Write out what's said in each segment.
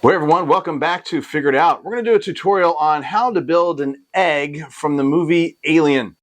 Well, everyone, welcome back to Figure It Out. We're going to do a tutorial on how to build an egg from the movie Alien.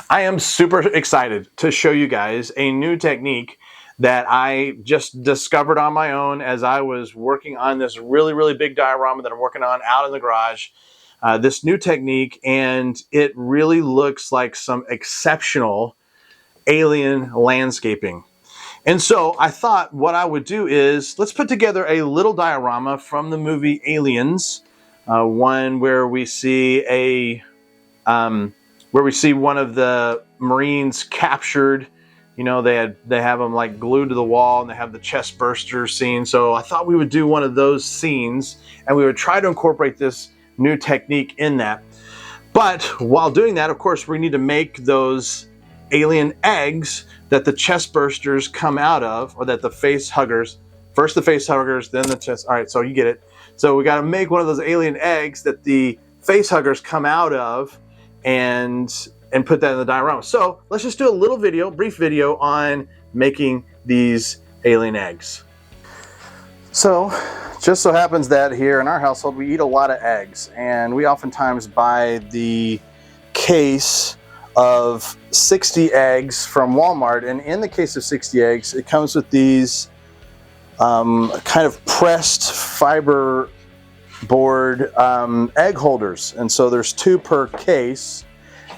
I am super excited to show you guys a new technique that I just discovered on my own as I was working on this really big diorama that I'm working on out in the garage. This new technique, and it really looks like some exceptional alien landscaping. And so I thought what I would do is let's put together a little diorama from the movie Aliens, one where we see one of the Marines captured. You know, they have them like glued to the wall, and they have the chest burster scene. So I thought we would do one of those scenes, and we would try to incorporate this new technique in that. But while doing that, of course, we need to make those alien eggs that the chest bursters come out of, or that the face huggers, first the face huggers, then the chest. All right, so you get it. So we got to make one of those alien eggs that the face huggers come out of, and put that in the diorama. So let's just do a little video, brief video on making these alien eggs. So just so happens that here in our household we eat a lot of eggs, and we oftentimes buy the case of 60 eggs from Walmart, and in the case of 60 eggs it comes with these kind of pressed fiber board egg holders, and so there's 2 per case,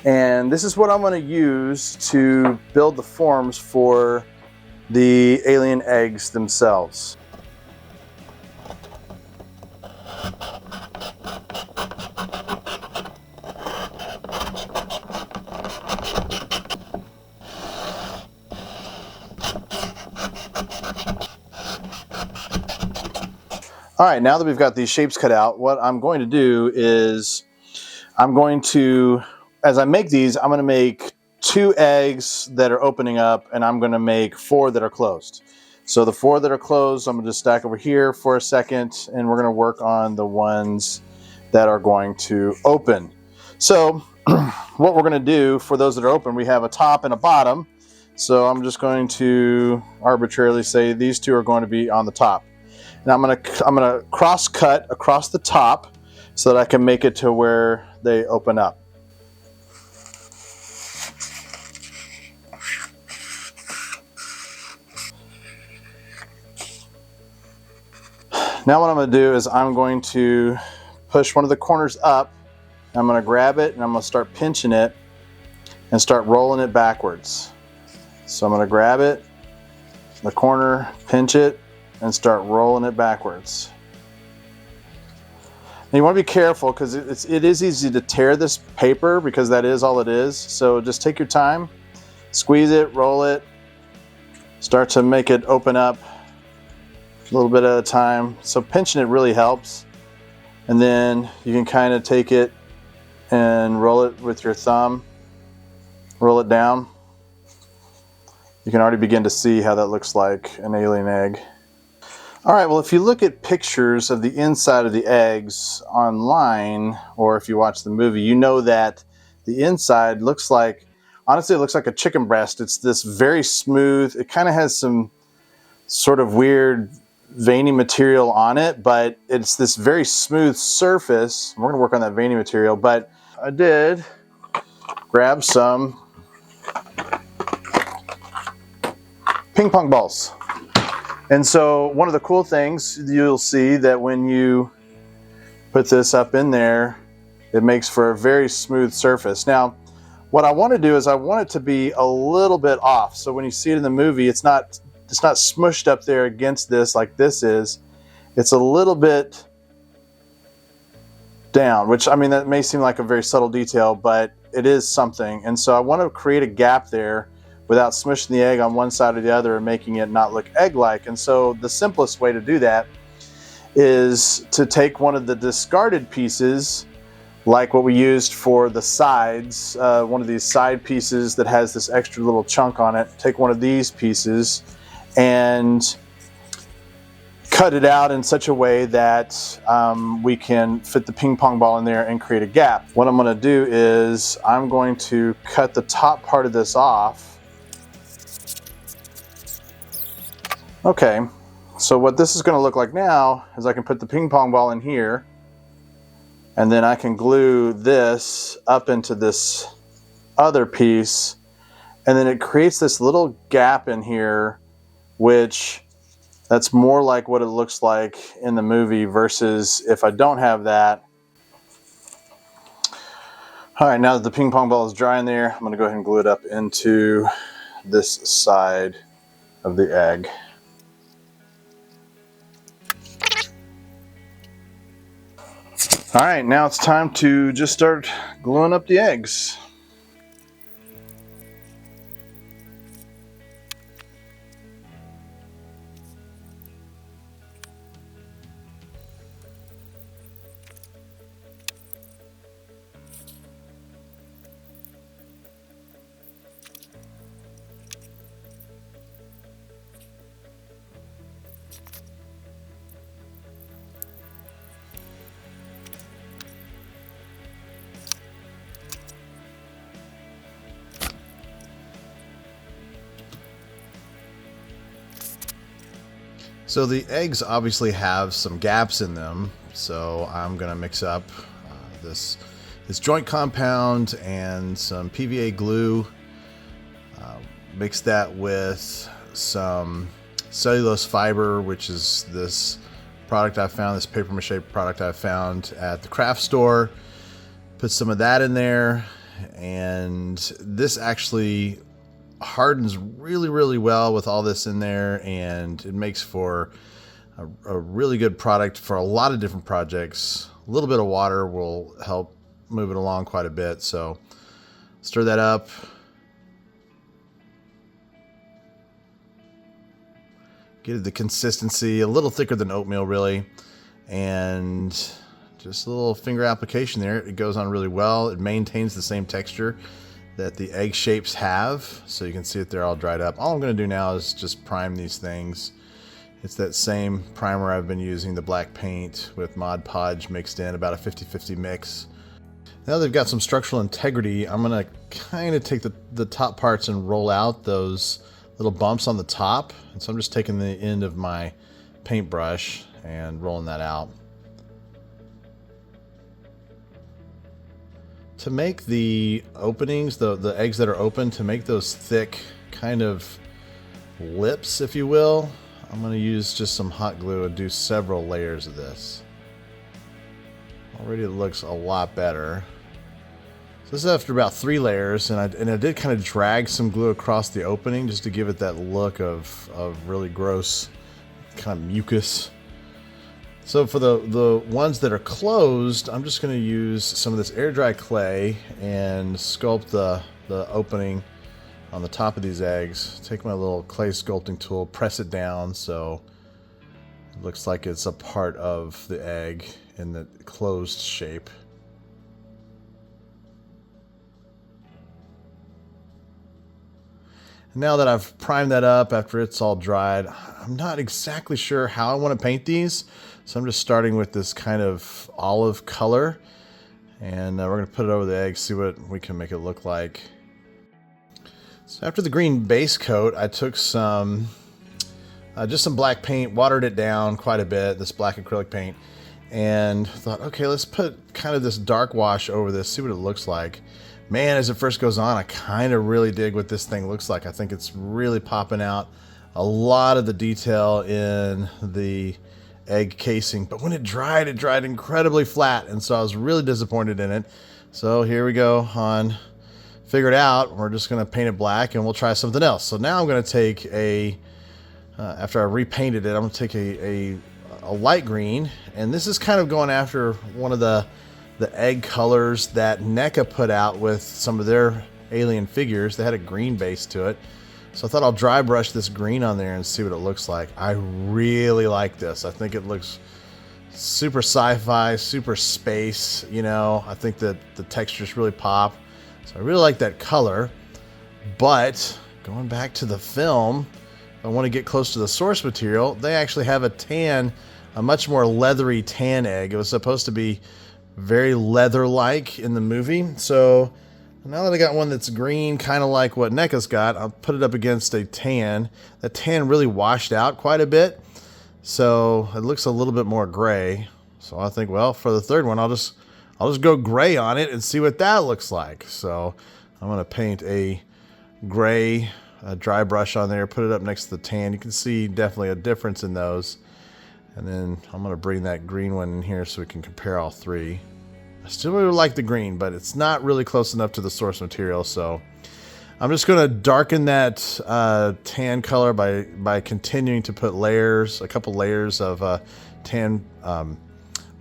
and this is what I'm going to use to build the forms for the alien eggs themselves. All right, now that we've got these shapes cut out, what I'm going to do is as I make these, I'm going to make 2 eggs that are opening up, and I'm going to make 4 that are closed. So the 4 that are closed, I'm going to just stack over here for a second, and we're going to work on the ones that are going to open. So what we're going to do for those that are open, we have a top and a bottom. So I'm just going to arbitrarily say these 2 are going to be on the top. Now I'm gonna cross cut across the top so that I can make it to where they open up. Now what I'm going to do is I'm going to push one of the corners up. I'm going to grab it and I'm going to start pinching it and start rolling it backwards. So I'm going to grab it, the corner, pinch it, and start rolling it backwards. And you want to be careful because it is easy to tear this paper, because that is all it is. So just take your time, squeeze it, roll it, start to make it open up a little bit at a time. So pinching it really helps. And then you can kind of take it and roll it with your thumb, roll it down. You can already begin to see how that looks like an alien egg. All right, well, if you look at pictures of the inside of the eggs online, or if you watch the movie, you know that the inside looks like, honestly, it looks like a chicken breast. It's this very smooth, it kind of has some sort of weird veiny material on it, but it's this very smooth surface. We're gonna work on that veiny material, but I did grab some ping pong balls. And so one of the cool things, you'll see that when you put this up in there, it makes for a very smooth surface. Now, what I want to do is I want it to be a little bit off. So when you see it in the movie, it's not smushed up there against this like this is. It's a little bit down, which, I mean, that may seem like a very subtle detail, but it is something. And so I want to create a gap there without smushing the egg on one side or the other and making it not look egg-like. And so the simplest way to do that is to take one of the discarded pieces, like what we used for the sides, one of these side pieces that has this extra little chunk on it. Take one of these pieces and cut it out in such a way that we can fit the ping pong ball in there and create a gap. What I'm going to do is I'm going to cut the top part of this off. Okay, so what this is going to look like now is I can put the ping pong ball in here, and then I can glue this up into this other piece, and then it creates this little gap in here, which that's more like what it looks like in the movie versus if I don't have that. All right, now that the ping pong ball is dry in there, I'm going to go ahead and glue it up into this side of the egg. All right, now it's time to just start gluing up the eggs. So the eggs obviously have some gaps in them, so I'm going to mix up this joint compound and some PVA glue, mix that with some cellulose fiber, which is this product I found, this paper mache product I found at the craft store. Put some of that in there, and this actually hardens really well with all this in there, and it makes for a really good product for a lot of different projects. A little bit of water will help move it along quite a bit, so stir that up. Get the consistency a little thicker than oatmeal really, and just a little finger application there. It goes on really well. It maintains the same texture that the egg shapes have, so you can see that they're all dried up. All I'm going to do now is just prime these things. It's that same primer I've been using, the black paint with Mod Podge mixed in, about a 50-50 mix. Now they've got some structural integrity, I'm going to kind of take the top parts and roll out those little bumps on the top. And so I'm just taking the end of my paintbrush and rolling that out. To make the openings, the eggs that are open, to make those thick kind of lips, if you will, I'm going to use just some hot glue and do several layers of this. Already it looks a lot better. So this is after about 3 layers, and I did kind of drag some glue across the opening just to give it that look of really gross kind of mucus. So for the ones that are closed, I'm just going to use some of this air dry clay and sculpt the opening on the top of these eggs. Take my little clay sculpting tool, press it down so it looks like it's a part of the egg in the closed shape. Now that I've primed that up after it's all dried, I'm not exactly sure how I want to paint these. So I'm just starting with this kind of olive color, and we're going to put it over the egg, see what we can make it look like. So after the green base coat, I took some, just some black paint, watered it down quite a bit, this black acrylic paint, and thought, okay, let's put kind of this dark wash over this, see what it looks like. Man, as it first goes on, I kind of really dig what this thing looks like. I think it's really popping out a lot of the detail in the egg casing. But when it dried incredibly flat, and so I was really disappointed in it. So here we go on Figure It Out. We're just going to paint it black, and we'll try something else. So now I'm going to take after I repainted it, I'm going to take a light green, and this is kind of going after one of the egg colors that NECA put out with some of their alien figures. They had a green base to it. So I thought I'll dry brush this green on there and see what it looks like. I really like this. I think it looks super sci-fi, super space, you know. I think that the textures really pop. So I really like that color. But going back to the film, I want to get close to the source material, they actually have a tan, a much more leathery tan egg. It was supposed to be very leather-like in the movie. So now that I got one that's green, kind of like what NECA's got, I'll put it up against a tan. That tan really washed out quite a bit, so it looks a little bit more gray. So I think, well, for the third one, I'll just go gray on it and see what that looks like. So I'm going to paint a gray dry brush on there, put it up next to the tan. You can see definitely a difference in those. And then I'm going to bring that green one in here so we can compare all three. I still really like the green, but it's not really close enough to the source material. So I'm just going to darken that tan color by continuing to put layers, a couple layers of tan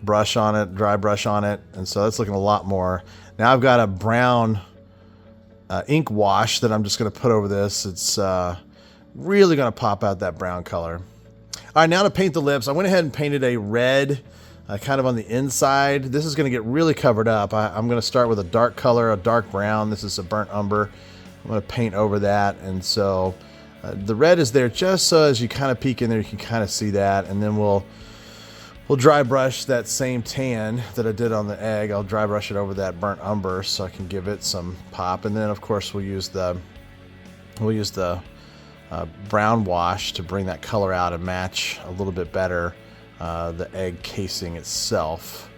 brush on it, dry brush on it. And so that's looking a lot more. Now I've got a brown ink wash that I'm just going to put over this. It's really going to pop out that brown color. All right, now to paint the lips, I went ahead and painted a red kind of on the inside. This is going to get really covered up. I'm going to start with a dark color, a dark brown. This is a burnt umber. I'm going to paint over that. And so the red is there just so as you kind of peek in there, you can kind of see that. And then we'll dry brush that same tan that I did on the egg. I'll dry brush it over that burnt umber so I can give it some pop. And then of course we'll use the brown wash to bring that color out and match a little bit better the egg casing itself.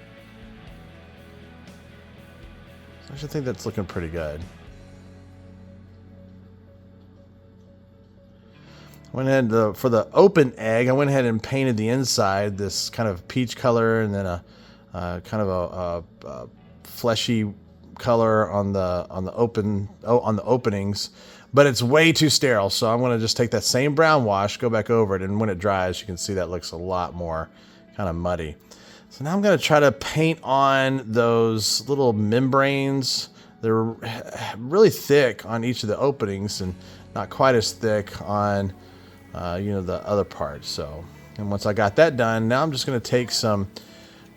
So I actually think that's looking pretty good. Went ahead for the open egg, I went ahead and painted the inside this kind of peach color, and then a kind of a fleshy color on the openings. But it's way too sterile, so I'm going to just take that same brown wash, go back over it, and when it dries, you can see that looks a lot more kind of muddy. So now I'm going to try to paint on those little membranes. They're really thick on each of the openings and not quite as thick on the other part. So, and once I got that done, now I'm just going to take some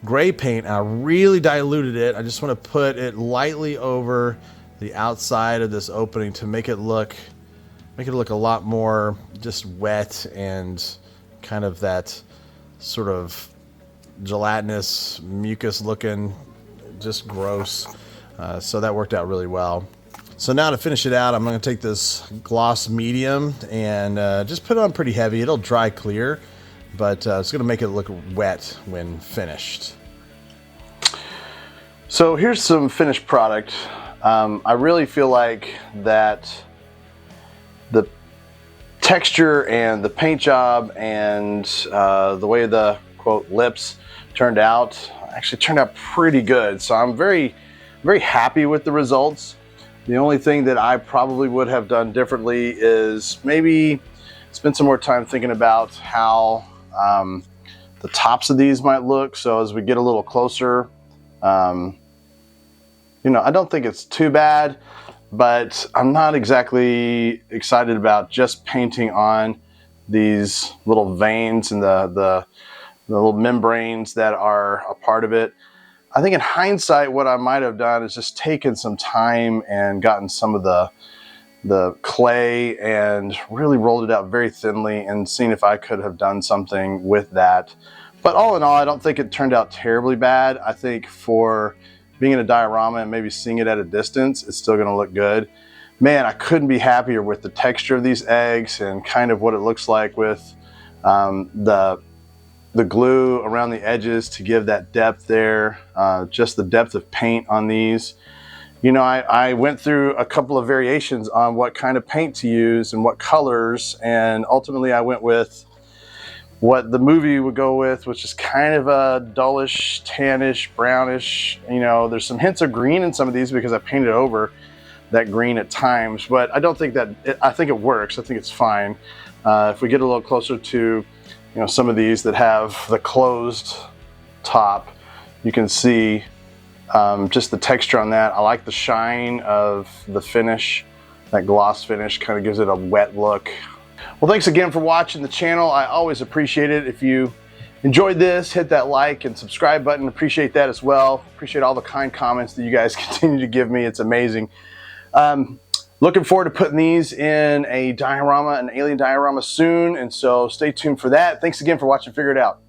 gray paint. I really diluted it. I just want to put it lightly over the outside of this opening to make it look a lot more just wet and kind of that sort of gelatinous mucus looking, just gross. So that worked out really well. So now to finish it out, I'm going to take this gloss medium and just put it on pretty heavy. It'll dry clear, but it's going to make it look wet when finished. So here's some finished product. I really feel like that the texture and the paint job and the way the quote lips turned out actually turned out pretty good. So I'm very, very happy with the results. The only thing that I probably would have done differently is maybe spend some more time thinking about how the tops of these might look. So as we get a little closer, I don't think it's too bad, but I'm not exactly excited about just painting on these little veins and the little membranes that are a part of it. I think in hindsight, what I might have done is just taken some time and gotten some of the clay and really rolled it out very thinly and seen if I could have done something with that. But all in all, I don't think it turned out terribly bad. I think for being in a diorama and maybe seeing it at a distance, it's still gonna look good. Man, I couldn't be happier with the texture of these eggs and kind of what it looks like with the glue around the edges to give that depth there, just the depth of paint on these. I went through a couple of variations on what kind of paint to use and what colors, and ultimately I went with what the movie would go with, which is kind of a dullish, tannish, brownish. There's some hints of green in some of these because I painted over that green at times, but I don't think I think it works. I think it's fine. If we get a little closer to some of these that have the closed top, you can see just the texture on that. I like the shine of the finish. That gloss finish kind of gives it a wet look. Well, thanks again for watching the channel. I always appreciate it. If you enjoyed this, hit that like and subscribe button. Appreciate that as well. Appreciate all the kind comments that you guys continue to give me. It's amazing. Looking forward to putting these in a diorama, an alien diorama soon, and so stay tuned for that. Thanks again for watching Figure It Out.